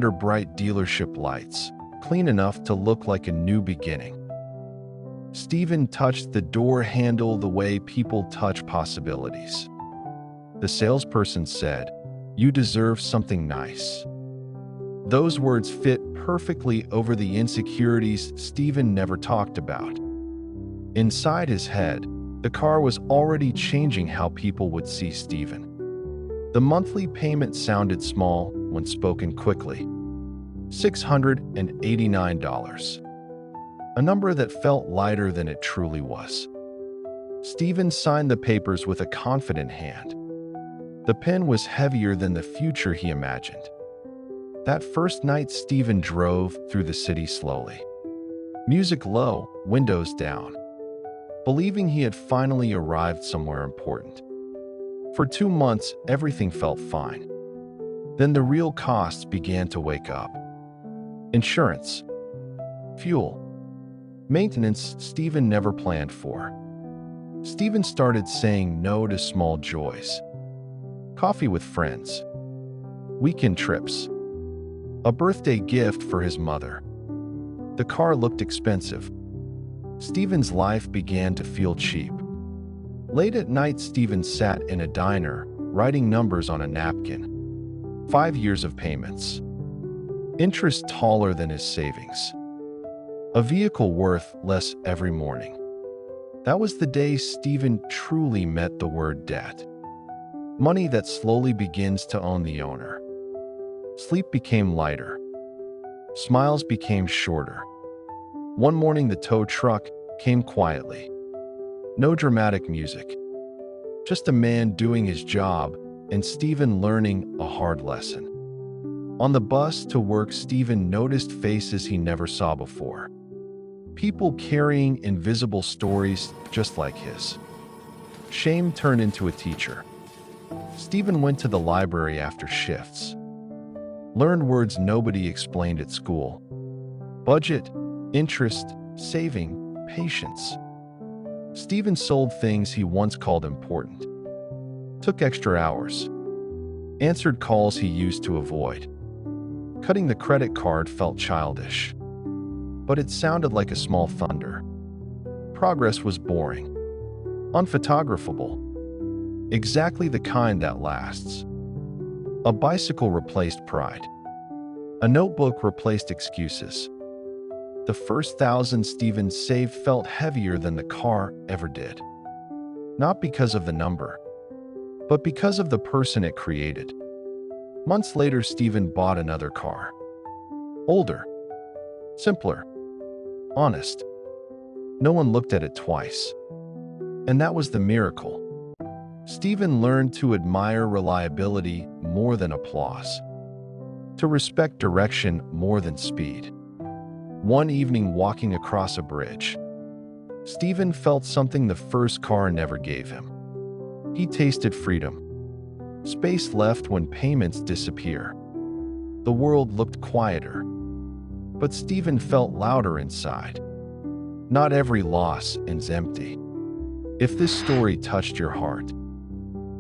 under bright dealership lights, clean enough to look like a new beginning. Stephen touched the door handle the way people touch possibilities. The salesperson said, "You deserve something nice." Those words fit perfectly over the insecurities Stephen never talked about. Inside his head, the car was already changing how people would see Stephen. The monthly payment sounded small when spoken quickly. $689. A number that felt lighter than it truly was. Stephen signed the papers with a confident hand. The pen was heavier than the future he imagined. That first night, Stephen drove through the city slowly. Music low, windows down, believing he had finally arrived somewhere important. For 2 months, everything felt fine. Then the real costs began to wake up. Insurance, fuel, maintenance Stephen never planned for. Stephen started saying no to small joys. Coffee with friends, weekend trips, a birthday gift for his mother. The car looked expensive. Stephen's life began to feel cheap. Late at night, Stephen sat in a diner, writing numbers on a napkin. 5 years of payments. Interest taller than his savings. A vehicle worth less every morning. That was the day Stephen truly met the word debt. Money that slowly begins to own the owner. Sleep became lighter. Smiles became shorter. One morning, the tow truck came quietly. No dramatic music. Just a man doing his job and Stephen learning a hard lesson. On the bus to work, Stephen noticed faces he never saw before. People carrying invisible stories just like his. Shame turned into a teacher. Stephen went to the library after shifts. Learned words nobody explained at school. Budget, interest, saving, patience. Stephen sold things he once called important. Took extra hours. Answered calls he used to avoid. Cutting the credit card felt childish. But it sounded like a small thunder. Progress was boring. Unphotographable. Exactly the kind that lasts. A bicycle replaced pride. A notebook replaced excuses. The first 1,000 Stephen saved felt heavier than the car ever did. Not because of the number, but because of the person it created. Months later, Stephen bought another car. Older. Simpler. Honest. No one looked at it twice. And that was the miracle. Stephen learned to admire reliability more than applause. To respect direction more than speed. One evening, walking across a bridge, Stephen felt something the first car never gave him. He tasted freedom. Space left when payments disappear. The world looked quieter. But Stephen felt louder inside. Not every loss ends empty. If this story touched your heart,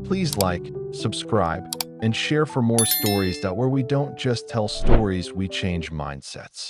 please like, subscribe, and share for more stories where we don't just tell stories, we change mindsets.